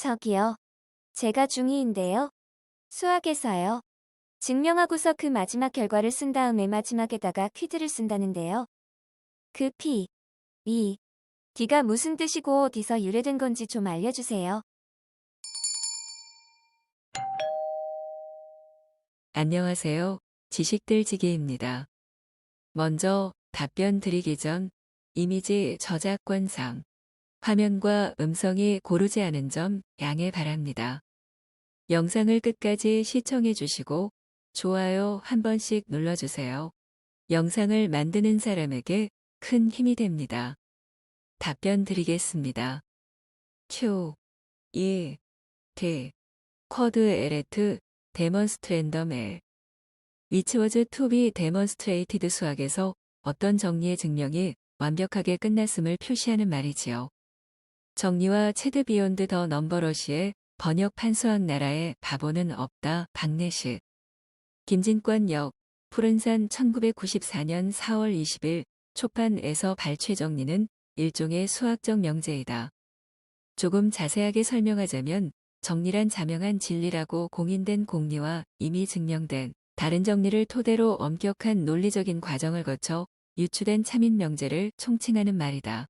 저기요. 제가 중2인데요. 수학에서요. 증명하고서 그 마지막 결과를 쓴 다음에 마지막에다가 퀴즈를 쓴다는데요. 그 P, E, D가 무슨 뜻이고 어디서 유래된 건지 좀 알려주세요. 안녕하세요. 지식들지기입니다. 먼저 답변 드리기 전 이미지 저작권상 화면과 음성이 고르지 않은 점 양해 바랍니다. 영상을 끝까지 시청해 주시고 좋아요 한 번씩 눌러주세요. 영상을 만드는 사람에게 큰 힘이 됩니다. 답변 드리겠습니다. Q, E, T, 쿼드 에레트, 데먼스트랜덤 L. Which was to be demonstrated 수학에서 어떤 정리의 증명이 완벽하게 끝났음을 표시하는 말이지요. 정리와 체드 비욘드 더 넘버러시의 번역판 수학 나라에 바보는 없다 박내식. 김진권 역, 푸른산 1994년 4월 20일 초판에서 발췌 정리는 일종의 수학적 명제이다. 조금 자세하게 설명하자면 정리란 자명한 진리라고 공인된 공리와 이미 증명된 다른 정리를 토대로 엄격한 논리적인 과정을 거쳐 유추된 참인 명제를 총칭하는 말이다.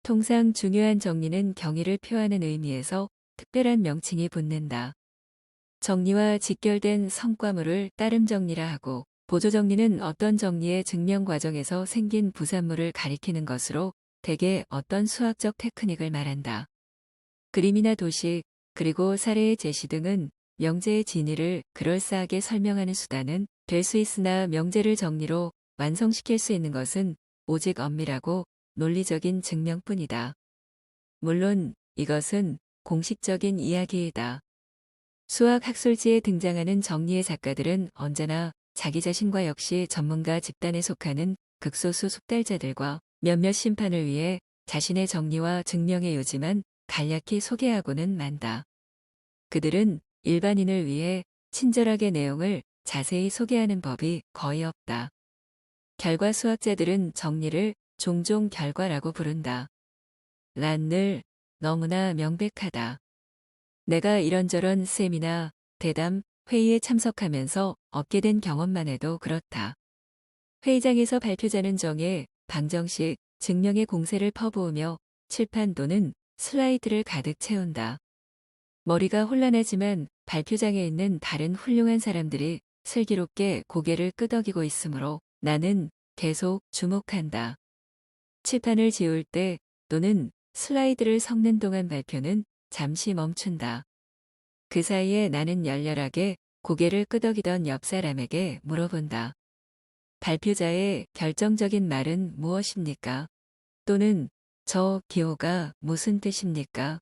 통상 중요한 정리는 경의를 표하는 의미에서 특별한 명칭이 붙는다. 정리와 직결된 성과물을 따름 정리라 하고 보조 정리는 어떤 정리의 증명 과정에서 생긴 부산물을 가리키는 것으로 대개 어떤 수학적 테크닉을 말한다. 그림이나 도식, 그리고 사례의 제시 등은 명제의 진위를 그럴싸하게 설명하는 수단은 될 수 있으나 명제를 정리로 완성시킬 수 있는 것은 오직 엄밀하고 논리적인 증명뿐이다. 물론 이것은 공식적인 이야기이다. 수학 학술지에 등장하는 정리의 작가들은 언제나 자기 자신과 역시 전문가 집단에 속하는 극소수 숙달자들과 몇몇 심판을 위해 자신의 정리와 증명의 요지만 간략히 소개하고는 만다. 그들은 일반인을 위해 친절하게 내용을 자세히 소개하는 법이 거의 없다. 결과 수학자들은 정리를 종종 결과라고 부른다. 란 늘 너무나 명백하다. 내가 이런저런 세미나, 대담, 회의에 참석하면서 얻게 된 경험만 해도 그렇다. 회의장에서 발표자는 정해 방정식, 증명의 공세를 퍼부으며 칠판 또는 슬라이드를 가득 채운다. 머리가 혼란하지만 발표장에 있는 다른 훌륭한 사람들이 슬기롭게 고개를 끄덕이고 있으므로 나는 계속 주목한다. 칠판을 지울 때 또는 슬라이드를 섞는 동안 발표는 잠시 멈춘다. 그 사이에 나는 열렬하게 고개를 끄덕이던 옆 사람에게 물어본다. 발표자의 결정적인 말은 무엇입니까? 또는 저 기호가 무슨 뜻입니까?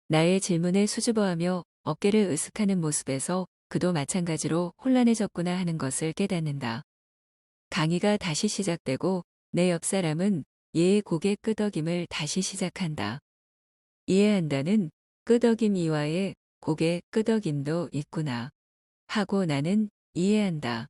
나의 질문에 수줍어하며 어깨를 으쓱하는 모습에서 그도 마찬가지로 혼란해졌구나 하는 것을 깨닫는다. 강의가 다시 시작되고 내 옆 사람은 얘의 고개 끄덕임을 다시 시작한다. 이해한다는 끄덕임 이와의 고개 끄덕임도 있구나. 하고 나는 이해한다.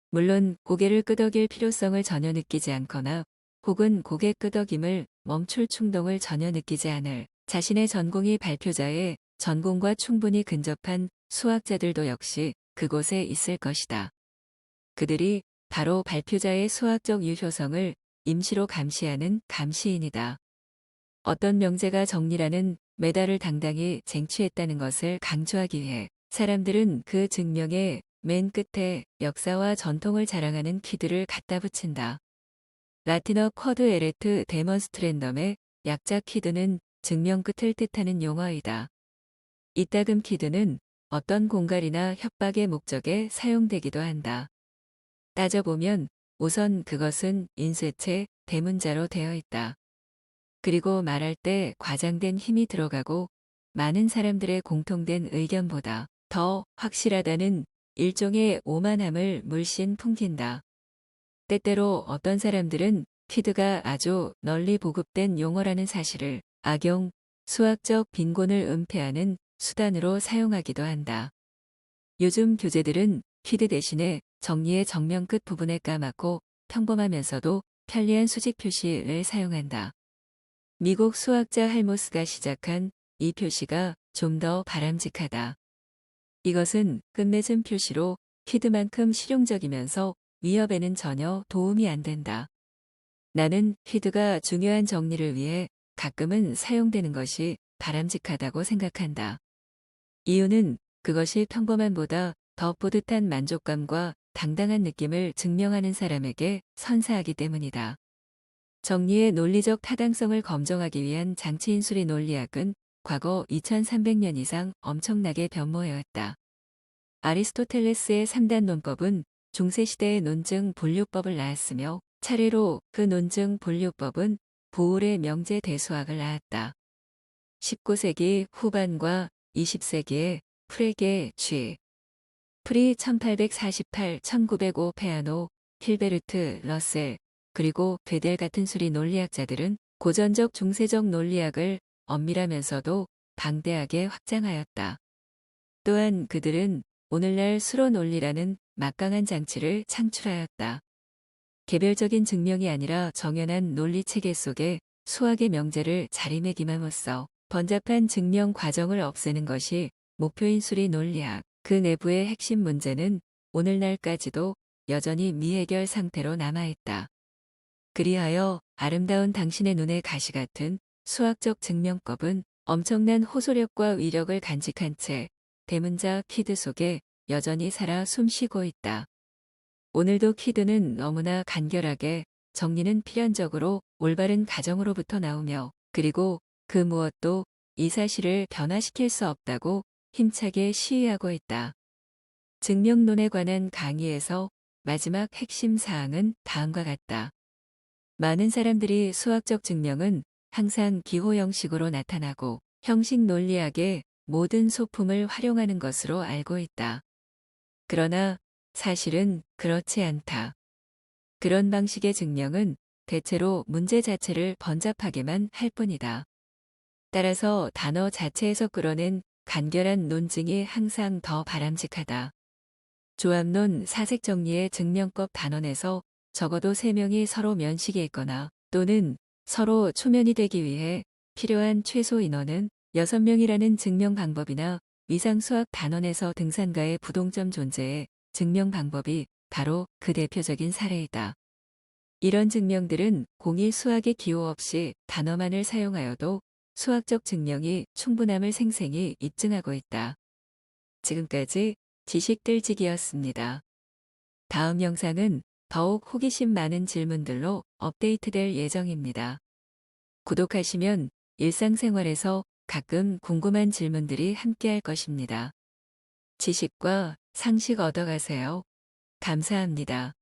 물론 고개를 끄덕일 필요성을 전혀 느끼지 않거나 혹은 고개 끄덕임을 멈출 충동을 전혀 느끼지 않을 자신의 전공이 발표자의 전공과 충분히 근접한 수학자들도 역시 그곳에 있을 것이다. 그들이 바로 발표자의 수학적 유효성을 임시로 감시하는 감시인이다. 어떤 명제가 정리라는 메달을 당당히 쟁취했다는 것을 강조하기 위해 사람들은 그 증명의 맨 끝에 역사와 전통을 자랑하는 퀴드를 갖다 붙인다. 라틴어 쿼드 에레트 데먼스트랜덤의 약자 퀴드는 증명 끝을 뜻하는 용어이다. 이따금 퀴드는 어떤 공갈이나 협박의 목적에 사용되기도 한다. 따져보면 우선 그것은 인쇄체 대문자로 되어 있다. 그리고 말할 때 과장된 힘이 들어가고 많은 사람들의 공통된 의견보다 더 확실하다는 일종의 오만함을 물씬 풍긴다. 때때로 어떤 사람들은 퀴드가 아주 널리 보급된 용어라는 사실을 악용, 수학적 빈곤을 은폐하는 수단으로 사용하기도 한다. 요즘 교재들은 퀴드 대신에 정리의 정면 끝 부분에 까맣고 평범하면서도 편리한 수직 표시를 사용한다. 미국 수학자 할모스가 시작한 이 표시가 좀 더 바람직하다. 이것은 끝맺음 표시로 퀴드만큼 실용적이면서 위협에는 전혀 도움이 안 된다. 나는 퀴드가 중요한 정리를 위해 가끔은 사용되는 것이 바람직하다고 생각한다. 이유는 그것이 평범함보다 더 뿌듯한 만족감과 당당한 느낌을 증명하는 사람에게 선사하기 때문이다. 정리의 논리적 타당성을 검증하기 위한 장치인수리 논리학은 과거 2300년 이상 엄청나게 변모해왔다. 아리스토텔레스의 3단 논법은 중세시대의 논증 본류법을 낳았으며 차례로 그 논증 본류법은 보울의 명제 대수학을 낳았다. 19세기 후반과 20세기에 프레게 G. 프리 1848-1905 페아노, 힐베르트 러셀, 그리고 베델 같은 수리 논리학자들은 고전적 중세적 논리학을 엄밀하면서도 방대하게 확장하였다. 또한 그들은 오늘날 수로 논리라는 막강한 장치를 창출하였다. 개별적인 증명이 아니라 정연한 논리 체계 속에 수학의 명제를 자리매김함으로써 번잡한 증명 과정을 없애는 것이 목표인 수리 논리학. 그 내부의 핵심 문제는 오늘날까지도 여전히 미해결 상태로 남아있다. 그리하여 아름다운 당신의 눈의 가시 같은 수학적 증명법은 엄청난 호소력과 위력을 간직한 채 대문자 퀴드 속에 여전히 살아 숨쉬고 있다. 오늘도 퀴드는 너무나 간결하게 정리는 필연적으로 올바른 가정으로부터 나오며 그리고 그 무엇도 이 사실을 변화시킬 수 없다고 힘차게 시위하고 있다. 증명론에 관한 강의에서 마지막 핵심 사항은 다음과 같다. 많은 사람들이 수학적 증명은 항상 기호 형식으로 나타나고 형식 논리학의 모든 소품을 활용하는 것으로 알고 있다. 그러나 사실은 그렇지 않다. 그런 방식의 증명은 대체로 문제 자체를 번잡하게만 할 뿐이다. 따라서 단어 자체에서 끌어낸 간결한 논증이 항상 더 바람직하다. 조합론 사색 정리의 증명법 단원에서 적어도 3명이 서로 면식이 있거나 또는 서로 초면이 되기 위해 필요한 최소 인원은 6명이라는 증명 방법이나 위상수학 단원에서 등산가의 부동점 존재의 증명 방법이 바로 그 대표적인 사례이다. 이런 증명들은 공일 수학의 기호 없이 단어만을 사용하여도 수학적 증명이 충분함을 생생히 입증하고 있다. 지금까지 지식들지기였습니다. 다음 영상은 더욱 호기심 많은 질문들로 업데이트될 예정입니다. 구독하시면 일상생활에서 가끔 궁금한 질문들이 함께할 것입니다. 지식과 상식 얻어가세요. 감사합니다.